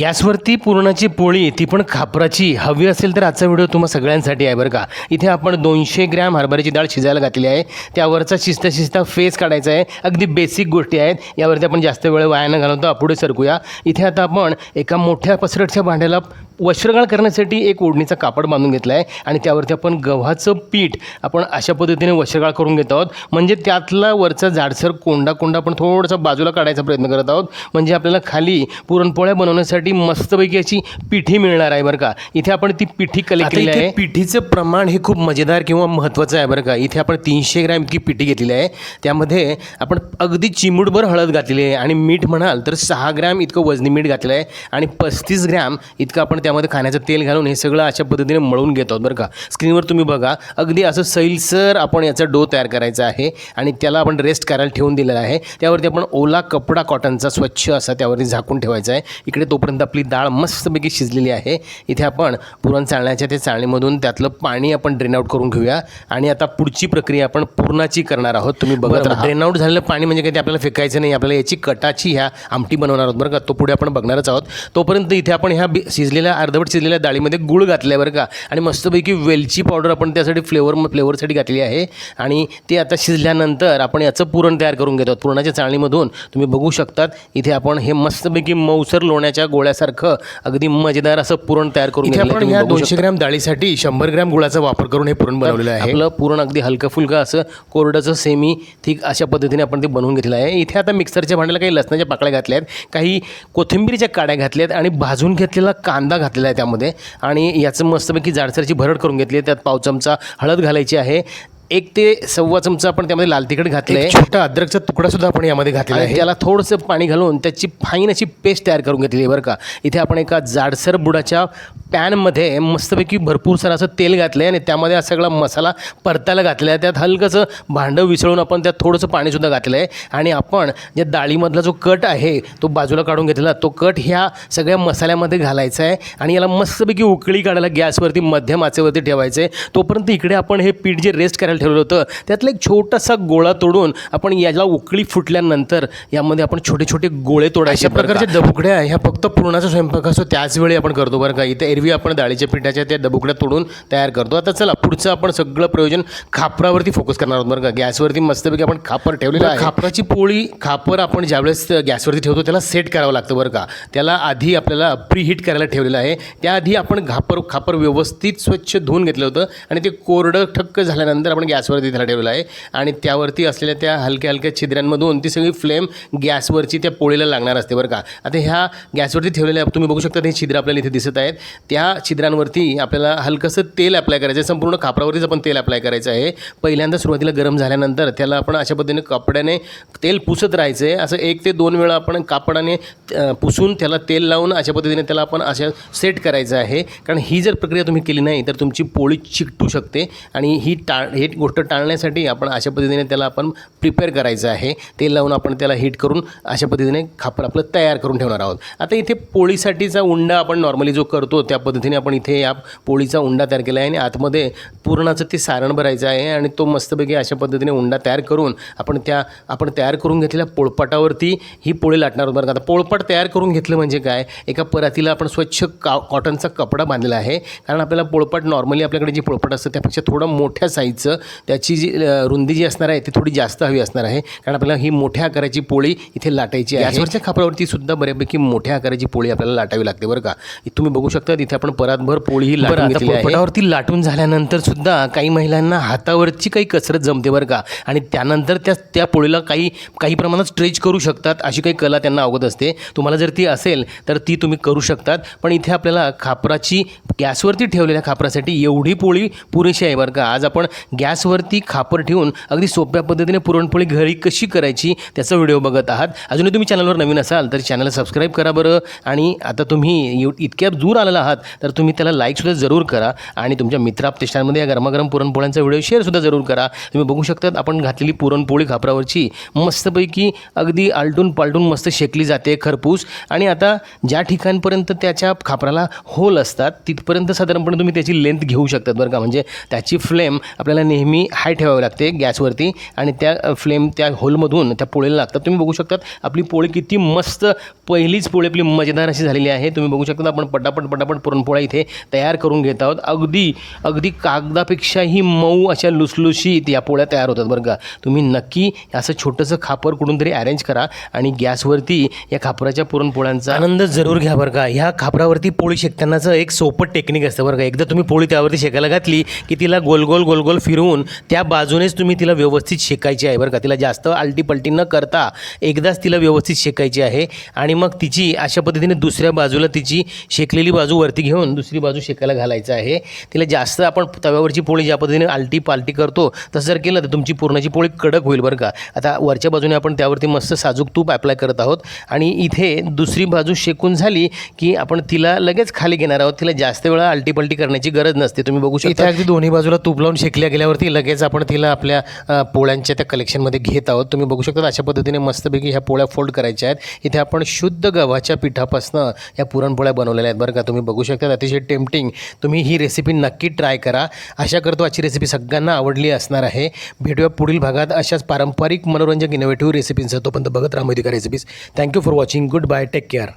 गॅसवरती पुरणाची पोळी ती पण खापराची हवी असेल तर आजचा व्हिडिओ तुम्हा सगळ्यांसाठी आहे बरं का। इथे आपण 200 ग्रॅम हरभऱ्याची डाळ शिजायला घातली आहे। त्यावरचा शिस्ता फेस काढायचा आहे। अगदी बेसिक गोष्टी आहेत, यावरती आपण जास्त वेळ वाया न घालवता पुढे सरकूया। इथे आता आपण एका मोठ्या पसरटच्या भांड्याला वस्त्रगाळ करण्यासाठी एक ओढणीचा कापड बांधून घेतला आहे आणि त्यावरती आपण गव्हाचं पीठ आपण अशा पद्धतीने वस्त्रगाळ करून घेत आहोत। म्हणजे त्यातला वरचा जाडसर कोंडा आपण थोडासा बाजूला काढायचा प्रयत्न करत आहोत, म्हणजे आपल्याला खाली पुरणपोळ्या बनवण्यासाठी मस्तपैकी अशी पिठी मिळणार आहे बरं का। इथे आपण ती पिठी कलेक्ट केली आहे। पिठीचं प्रमाण हे खूप मजेदार किंवा महत्त्वाचं आहे बरं का। इथे आपण 300 ग्रॅम इतकी पिठी घेतलेली आहे। त्यामध्ये आपण अगदी चिमूटभर हळद घातलेली आहे आणि मीठ म्हणाल तर 6 ग्रॅम इतकं वजनी मीठ घातलेलं आहे आणि 35 ग्रॅम इतकं आपण त्यामध्ये खाण्याचं तेल घालून हे सगळं अशा पद्धतीने मळून घेत आहोत बरं का। स्क्रीनवर तुम्ही बघा, अगदी असं सैलसर आपण याचा डो तयार करायचा आहे आणि त्याला आपण रेस्ट करायला ठेवून दिलेला आहे। त्यावरती आपण ओला कपडा कॉटनचा स्वच्छ असा त्यावरती झाकून ठेवायचा आहे। इकडे तोपर्यंत आपली डाळ मस्तपैकी शिजलेली आहे। इथे आपण पुरण चाळण्याच्या त्या चाळणीमधून त्यातलं पाणी आपण ड्रेन आउट करून घेऊया आणि आता पुढची प्रक्रिया आपण पुरणाची करणार आहोत। तुम्ही बघत राहा, ड्रेन आउट झालेलं पाणी म्हणजे काही आपल्याला फेकायचं नाही, आपल्याला याची कटाची ह्या आमटी बनवणार आहोत बरं का। तो पुढे आपण बघणारच आहोत। तोपर्यंत इथे आपण ह्या शिजलेल्या अर्धवट शिजलेल्या डाळीमध्ये गूळ घातला आहे बरं का आणि मस्तपैकी वेलची पावडर आपण त्यासाठी फ्लेवरसाठी घातली आहे आणि ते आता शिजल्यानंतर आपण याचं पुरण तयार करून घेतो। पुरणाच्या चाळणीमधून तुम्ही बघू शकतात, इथे आपण हे मस्तपैकी मऊसर लोण्याच्या गोळ्यासारखं अगदी मजेदार असं पुरण तयार करून घेतलं। आपण या 200 ग्रॅम डाळीसाठी 100 ग्रॅम गुळाचा वापर करून हे पुरण बनवलेलं आहे। आपलं पुरण अगदी हलकं फुलकं असं कोरडंचं सेमी थिक अशा पद्धतीने आपण ते बनवून घेतलं आहे। इथे आता मिक्सरच्या भांड्याला काही लसणाच्या पाकळ्या घातल्या आहेत, काही कोथिंबीरीच्या काड्या घातल्या आहेत आणि भाजून घेतलेला कांदा घातलेला आहे त्यामध्ये आणि याचं मस्तपैकी जाडसरची भरड करून घेतली आहे। त्यात पाव चमचा हळद घालायची आहे, 1 ते 1.25 चमचा आपण त्यामध्ये लाल तिखट घातलं आहे, छोटा अद्रकचा तुकडा सुद्धा आपण यामध्ये घातलेला आहे। त्याला थोडंसं पाणी घालून त्याची फाईन अशी पेस्ट तयार करून घेतली आहे बरं का। इथे आपण एका जाडसर बुडाच्या पॅनमध्ये मस्तपैकी भरपूर सारं असं तेल घातलं आहे आणि त्यामध्ये हा सगळा मसाला परतायला घातला आहे। त्यात हलकंसं भांडं विसळून आपण त्यात थोडंसं पाणीसुद्धा घातलं आहे आणि आपण ज्या डाळीमधला जो कट आहे तो बाजूला काढून घेतलेला, तो कट ह्या सगळ्या मसाल्यामध्ये घालायचा आहे आणि याला मस्तपैकी उकळी काढायला गॅसवरती मध्यम आचेवरती ठेवायचं आहे। तोपर्यंत इकडे आपण हे पीठ जे रेस्ट करायला ठेवलं होतं त्यातला एक छोटासा गोळा तोडून आपण याला उकळी फुटल्यानंतर यामध्ये आपण छोटे छोटे गोळे तोडायचे। अशा प्रकारच्या डबुकड्या ह्या फक्त पुरणाचा स्वयंपाक असतो त्याच वेळी आपण करतो बरं का। इथे एरवी आपण डाळीच्या पिठाच्या त्या डबुकड्या तोडून तयार करतो। आता चला पुढचं आपण सगळं प्रयोजन खापरावरती फोकस करणार आहोत बरं का। गॅसवरती मस्तपैकी आपण खापर ठेवलेलं आहे। खापराची पोळी खापर आपण ज्यावेळेस गॅसवरती ठेवतो त्याला सेट करावं लागतं बरं का। त्याला आधी आपल्याला प्रीहीट करायला ठेवलेलं आहे। त्याआधी आपण खापर व्यवस्थित स्वच्छ धुवून घेतलं होतं आणि ते कोरडं ठक्क झाल्यानंतर आपण गॅसवरती त्याला ठेवलेलं आहे आणि त्यावरती असलेल्या त्या हलक्या हलक्या छिद्रांमधून ती सगळी फ्लेम गॅसवरची त्या पोळीला लागणार असते बरं का। आता ह्या गॅसवरती ठेवलेल्या तुम्ही बघू शकता हे छिद्र आपल्याला इथे दिसत आहेत। त्या छिद्रांवरती आपल्याला हलकंसं तेल अप्लाय करायचं आहे। संपूर्ण खापरावरतीच आपण तेल अप्लाय करायचं आहे। पहिल्यांदा सुरुवातीला गरम झाल्यानंतर त्याला आपण अशा पद्धतीने कपड्याने तेल पुसत राहायचं आहे। असं 1 ते 2 वेळा आपण कापडाने पुसून त्याला तेल लावून अशा पद्धतीने त्याला आपण अशा सेट करायचं आहे, कारण ही जर प्रक्रिया तुम्ही केली नाही तर तुमची पोळी चिकटू शकते आणि ही गोष्ट टाळण्यासाठी आपण अशा पद्धतीने त्याला आपण प्रिपेअर करायचं आहे। तेल लावून आपण त्याला हीट करून अशा पद्धतीने खापर आपलं तयार करून ठेवणार आहोत। आता इथे पोळीसाठीचा उंडा आपण नॉर्मली जो करतो त्या पद्धतीने आपण इथे या पोळीचा उंडा तयार केला आहे आणि आतमध्ये पुरणाचं ते सारण भरायचं आहे आणि तो मस्तपैकी अशा पद्धतीने उंडा तयार करून आपण तयार करून घेतलेल्या पोळपाटावरती ही पोळी लाटणार आहोत बरं का। आता पोळपाट तयार करून घेतलं म्हणजे काय, एका परातीला आपण स्वच्छ कॉटनचा कपडा बांधलेला आहे, कारण आपल्याला पोळपाट नॉर्मली आपल्याकडे जी पोळपाट असतं त्यापेक्षा थोडं मोठ्या साईजचं त्याची जी रुंदी जी असणार आहे ती थोडी जास्त हवी असणार आहे, कारण आपल्याला ही मोठ्या आकाराची पोळी इथे लाटायची आहे। गॅसवरच्या खापरावरती सुद्धा बऱ्यापैकी मोठ्या आकाराची पोळी आपल्याला लाटावी लागते बरं का। तुम्ही बघू शकता इथे आपण परातभर पोळी ही लाटून घेतली आहे। पोळपाटावरती लाटून झाल्यानंतर सुद्धा काही महिलांना हातावरची काही कसरत जमते बरं का आणि त्यानंतर त्या पोळीला काही प्रमाणात स्ट्रेच करू शकतात, अशी काही कला त्यांना अवगत असते। तुम्हाला जर ती असेल तर ती तुम्ही करू शकतात, पण इथे आपल्याला खापराची गॅसवरती ठेवलेल्या खापरासाठी एवढी पोळी पुरेशी आहे बरं का। आज आपण गॅसवरती खापर ठेवून अगदी सोप्या पद्धतीने पुरणपोळी घरी कशी करायची त्याचा व्हिडिओ बघत आहात। अजूनही तुम्ही चॅनलवर नवीन असाल तर चॅनलला सबस्क्राईब करा बरं, आणि आता तुम्ही इतक्या दूर आलेला आहात तर तुम्ही त्याला लाईकसुद्धा जरूर करा आणि तुमच्या मित्राप्तेष्टांमध्ये या गरमागरम पुरणपोळ्यांचा व्हिडिओ शेअरसुद्धा जरूर करा। तुम्ही बघू शकतात आपण घातलेली पुरणपोळी खापरावरची मस्तपैकी अगदी आलटून पालटून मस्त शेकली जाते खरपूस, आणि आता ज्या ठिकाणपर्यंत त्याच्या खापराला होल असतात तिथपर्यंत साधारणपणे तुम्ही त्याची लेंथ घेऊ शकतात बरं का। म्हणजे त्याची फ्लेम आपल्याला नेहमी नेहमी हाय ठेवावी लागते गॅसवरती आणि त्या फ्लेम त्या होलमधून त्या पोळीला लागतात. तुम्ही बघू शकतात आपली पोळी किती मस्त, पहिलीच पोळी आपली मजेदार अशी झालेली आहे. तुम्ही बघू शकता आपण पटापट पुरणपोळ्या इथे तयार करून घेत आहोत. अगदी कागदापेक्षाही मऊ अशा लुसलुशीत या पोळ्या तयार होतात बरं का. तुम्ही नक्की असं छोटंसं खापर कुठून तरी अरेंज करा आणि गॅसवरती या खापराच्या पुरणपोळ्यांचा आनंद जरूर घ्या बरं का. ह्या खापरावरती पोळी शेकतानाचं एक सोपं टेक्निक असतं बरं का. एकदा तुम्ही पोळी त्यावरती शेकायला घातली की तिला गोल गोल फिरवून त्या बाजूनेच तुम्ही तिला व्यवस्थित शेकायची आहे बरं का. तिला जास्त आलटीपलटी न करता एकदाच तिला व्यवस्थित शेकायची आहे आणि मग तिची अशा पद्धतीने दुसऱ्या बाजूला तिची शेकलेली बाजू वरती घेऊन दुसरी बाजू शेकायला घालायचं आहे. तिला जास्त आपण तव्यावरची पोळी ज्या पद्धतीने आलटी पालटी करतो तसं जर केलं तर तुमची पुरणाची पोळी कडक होईल बरं का. आता वरच्या बाजूने आपण त्यावरती मस्त साजूक तूप अप्लाय करत आहोत आणि इथे दुसरी बाजू शेकून झाली की आपण तिला लगेच खाली घेणार आहोत. तिला जास्त वेळा आलटीपलटी करण्याची गरज नसते. तुम्ही बघू शकता अगदी दोन्ही बाजूला तूप लावून शेकल्या गेल्यावरती लगेच आपण तिला आपल्या पोळ्यांच्या त्या कलेक्शनमध्ये घेत आहोत. तुम्ही बघू शकता अशा पद्धतीने मस्तपैकी ह्या पोळ्या फोल्ड करायच्या आहेत. इथे आपण शुद्ध गव्हाच्या पिठापासून या पुरणपोळ्या बनवलेल्या आहेत बरं का. तुम्ही बघू शकता अतिशय टेम्पटिंग. तुम्ही ही रेसिपी नक्की ट्राय करा. आशा करतो आजची रेसिपी सगळ्यांना आवडली असणार आहे. भेटूया पुढील भागात अशाच पारंपरिक मनोरंजक इनोव्हेटिव्ह रेसिपींसह. तोपर्यंत बघत राहा मोदिका recipes. Thank you for watching. Goodbye. Take care.